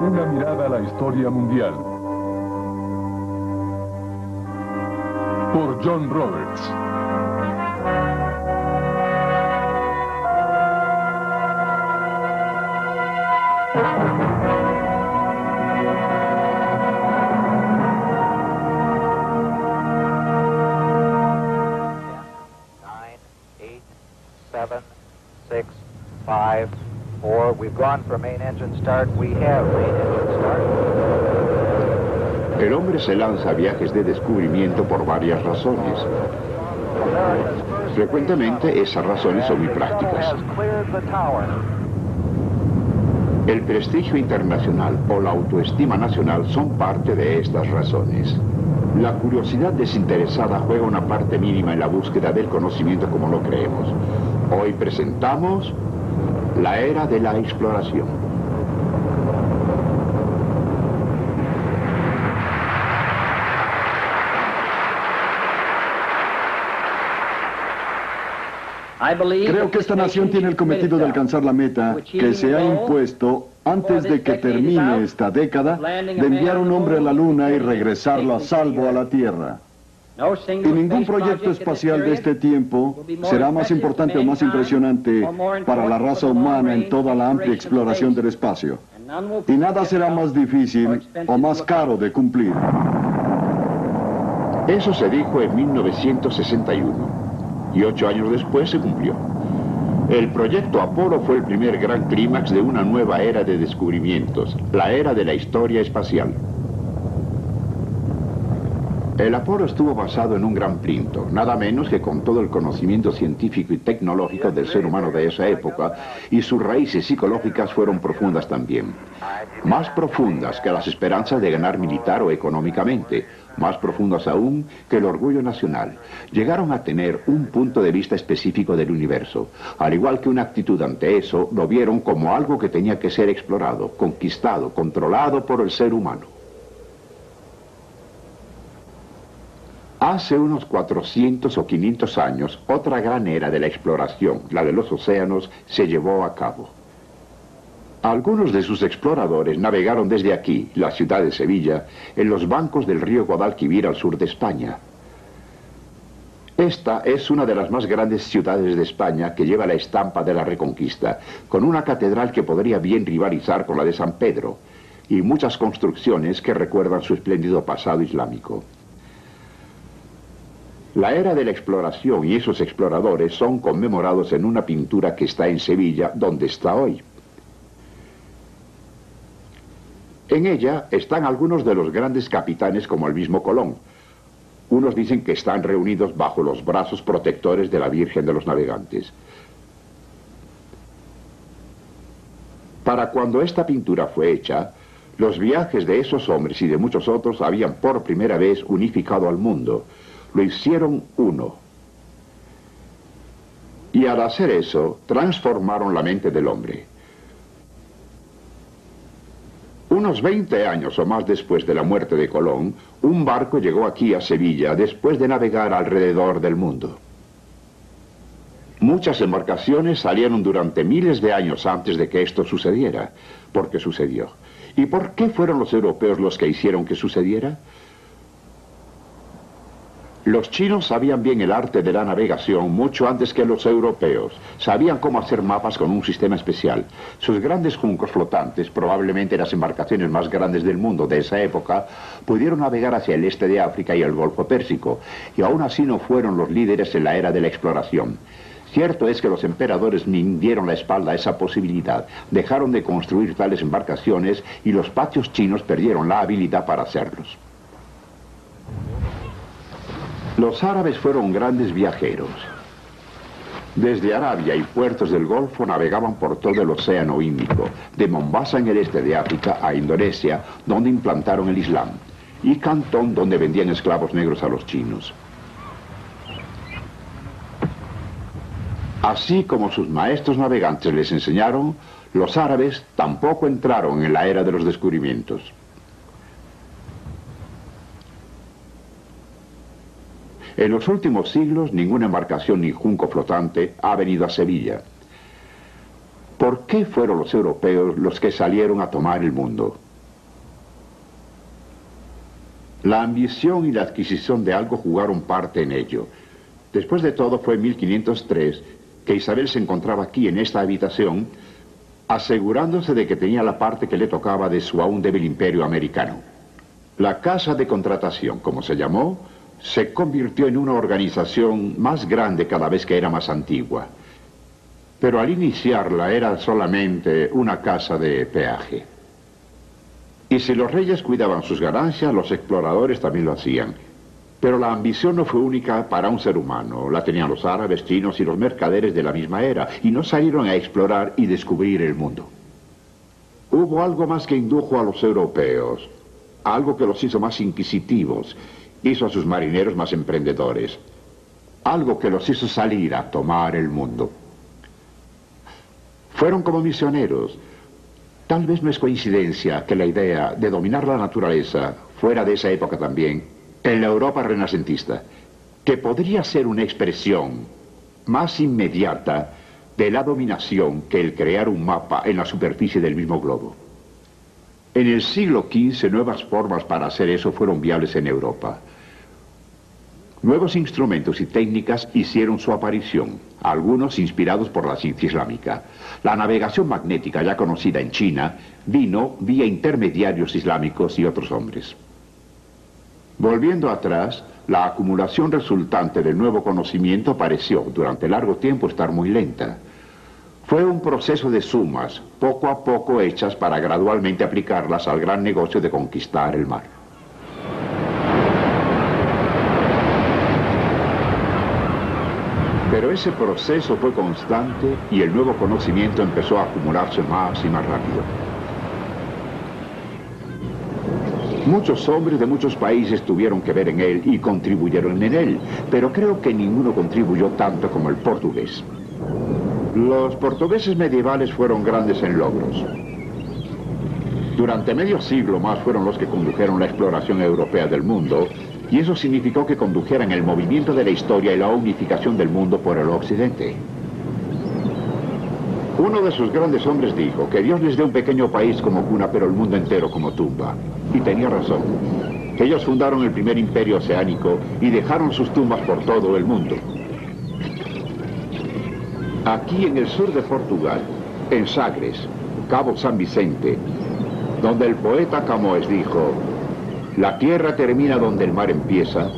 Una mirada a la historia mundial. Por John Roberts. El hombre se lanza a viajes de descubrimiento por varias razones. Frecuentemente esas razones son muy prácticas. El prestigio internacional o la autoestima nacional son parte de estas razones. La curiosidad desinteresada juega una parte mínima en la búsqueda del conocimiento como lo creemos. Hoy presentamos la era de la exploración. Creo que esta nación tiene el cometido de alcanzar la meta que se ha impuesto antes de que termine esta década de enviar un hombre a la Luna y regresarlo a salvo a la Tierra. Y ningún proyecto espacial de este tiempo será más importante o más impresionante para la raza humana en toda la amplia exploración del espacio. Y nada será más difícil o más caro de cumplir. Eso se dijo en 1961. Y 8 años después se cumplió. El proyecto Apolo fue el primer gran clímax de una nueva era de descubrimientos, la era de la historia espacial. El Apolo estuvo basado en un gran plinto, nada menos que con todo el conocimiento científico y tecnológico del ser humano de esa época, y sus raíces psicológicas fueron profundas también. Más profundas que las esperanzas de ganar militar o económicamente, más profundas aún que el orgullo nacional. Llegaron a tener un punto de vista específico del universo. Al igual que una actitud ante eso, lo vieron como algo que tenía que ser explorado, conquistado, controlado por el ser humano. Hace unos 400 o 500 años, otra gran era de la exploración, la de los océanos, se llevó a cabo. Algunos de sus exploradores navegaron desde aquí, la ciudad de Sevilla, en los bancos del río Guadalquivir al sur de España. Esta es una de las más grandes ciudades de España que lleva la estampa de la Reconquista, con una catedral que podría bien rivalizar con la de San Pedro, y muchas construcciones que recuerdan su espléndido pasado islámico. La era de la exploración y esos exploradores son conmemorados en una pintura que está en Sevilla, donde está hoy. En ella están algunos de los grandes capitanes como el mismo Colón. Unos dicen que están reunidos bajo los brazos protectores de la Virgen de los Navegantes. Para cuando esta pintura fue hecha, los viajes de esos hombres y de muchos otros habían por primera vez unificado al mundo. Lo hicieron uno. Y al hacer eso, transformaron la mente del hombre. Unos 20 años o más después de la muerte de Colón, un barco llegó aquí a Sevilla después de navegar alrededor del mundo. Muchas embarcaciones salieron durante miles de años antes de que esto sucediera. ¿Por qué sucedió? ¿Y por qué fueron los europeos los que hicieron que sucediera? Los chinos sabían bien el arte de la navegación mucho antes que los europeos. Sabían cómo hacer mapas con un sistema especial. Sus grandes juncos flotantes, probablemente las embarcaciones más grandes del mundo de esa época, pudieron navegar hacia el este de África y el Golfo Pérsico, y aún así no fueron los líderes en la era de la exploración. Cierto es que los emperadores Ming dieron la espalda a esa posibilidad, dejaron de construir tales embarcaciones y los patios chinos perdieron la habilidad para hacerlos. Los árabes fueron grandes viajeros. Desde Arabia y puertos del Golfo navegaban por todo el Océano Índico, de Mombasa en el este de África a Indonesia, donde implantaron el Islam, y Cantón, donde vendían esclavos negros a los chinos. Así como sus maestros navegantes les enseñaron, los árabes tampoco entraron en la era de los descubrimientos. En los últimos siglos, ninguna embarcación ni junco flotante ha venido a Sevilla. ¿Por qué fueron los europeos los que salieron a tomar el mundo? La ambición y la adquisición de algo jugaron parte en ello. Después de todo, fue en 1503 que Isabel se encontraba aquí en esta habitación, asegurándose de que tenía la parte que le tocaba de su aún débil imperio americano. La Casa de Contratación, como se llamó, se convirtió en una organización más grande cada vez que era más antigua. Pero al iniciarla era solamente una casa de peaje. Y si los reyes cuidaban sus ganancias, los exploradores también lo hacían. Pero la ambición no fue única para un ser humano. La tenían los árabes, chinos y los mercaderes de la misma era, y no salieron a explorar y descubrir el mundo. Hubo algo más que indujo a los europeos, algo que los hizo más inquisitivos, hizo a sus marineros más emprendedores, algo que los hizo salir a tomar el mundo. Fueron como misioneros. Tal vez no es coincidencia que la idea de dominar la naturaleza fuera de esa época también, en la Europa renacentista, que podría ser una expresión más inmediata de la dominación que el crear un mapa en la superficie del mismo globo. En el siglo XV, nuevas formas para hacer eso fueron viables en Europa. Nuevos instrumentos y técnicas hicieron su aparición, algunos inspirados por la ciencia islámica. La navegación magnética, ya conocida en China, vino vía intermediarios islámicos y otros hombres. Volviendo atrás, la acumulación resultante del nuevo conocimiento pareció, durante largo tiempo, estar muy lenta. Fue un proceso de sumas, poco a poco hechas para gradualmente aplicarlas al gran negocio de conquistar el mar. Pero ese proceso fue constante y el nuevo conocimiento empezó a acumularse más y más rápido. Muchos hombres de muchos países tuvieron que ver en él y contribuyeron en él, pero creo que ninguno contribuyó tanto como el portugués. Los portugueses medievales fueron grandes en logros. Durante medio siglo más fueron los que condujeron la exploración europea del mundo, y eso significó que condujeran el movimiento de la historia y la unificación del mundo por el occidente. Uno de sus grandes hombres dijo que Dios les dé un pequeño país como cuna, pero el mundo entero como tumba. Y tenía razón. Ellos fundaron el primer imperio oceánico y dejaron sus tumbas por todo el mundo. Aquí en el sur de Portugal, en Sagres, Cabo San Vicente, donde el poeta Camões dijo: la tierra termina donde el mar empieza,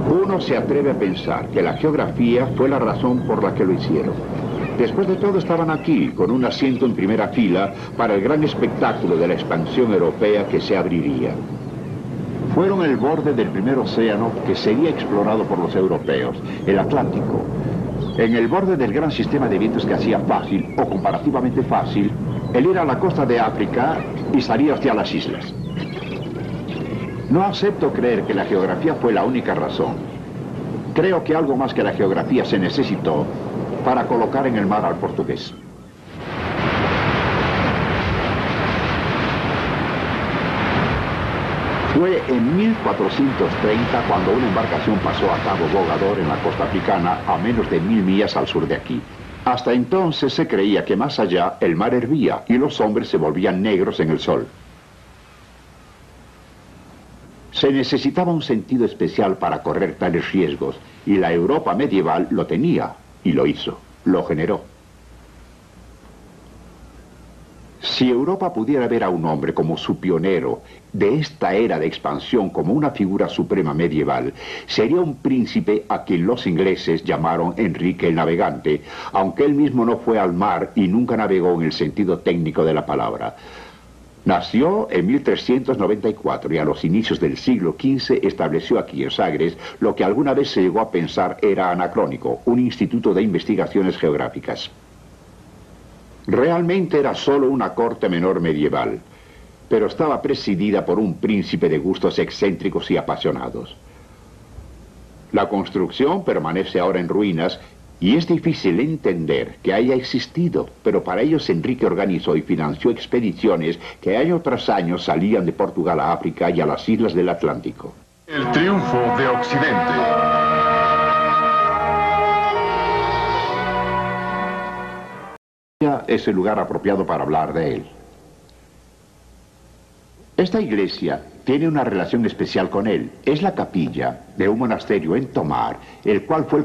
uno se atreve a pensar que la geografía fue la razón por la que lo hicieron. Después de todo, estaban aquí, con un asiento en primera fila para el gran espectáculo de la expansión europea que se abriría. Fueron el borde del primer océano que sería explorado por los europeos, el Atlántico. En el borde del gran sistema de vientos que hacía fácil, o comparativamente fácil, el ir a la costa de África y salir hacia las islas. No acepto creer que la geografía fue la única razón. Creo que algo más que la geografía se necesitó para colocar en el mar al portugués. Fue en 1430 cuando una embarcación pasó a Cabo Bogador en la costa africana, a menos de 1000 millas al sur de aquí. Hasta entonces se creía que más allá el mar hervía y los hombres se volvían negros en el sol. Se necesitaba un sentido especial para correr tales riesgos, y la Europa medieval lo tenía, y lo hizo, lo generó. Si Europa pudiera ver a un hombre como su pionero de esta era de expansión, como una figura suprema medieval, sería un príncipe a quien los ingleses llamaron Enrique el Navegante, aunque él mismo no fue al mar y nunca navegó en el sentido técnico de la palabra. Nació en 1394 y a los inicios del siglo XV estableció aquí en Sagres lo que alguna vez se llegó a pensar era anacrónico, un instituto de investigaciones geográficas. Realmente era solo una corte menor medieval, pero estaba presidida por un príncipe de gustos excéntricos y apasionados. La construcción permanece ahora en ruinas y es difícil entender que haya existido, pero para ellos Enrique organizó y financió expediciones que año tras año salían de Portugal a África y a las islas del Atlántico. El triunfo de Occidente. Es el lugar apropiado para hablar de él. Esta iglesia tiene una relación especial con él. Es la capilla de un monasterio en Tomar, el cual fue el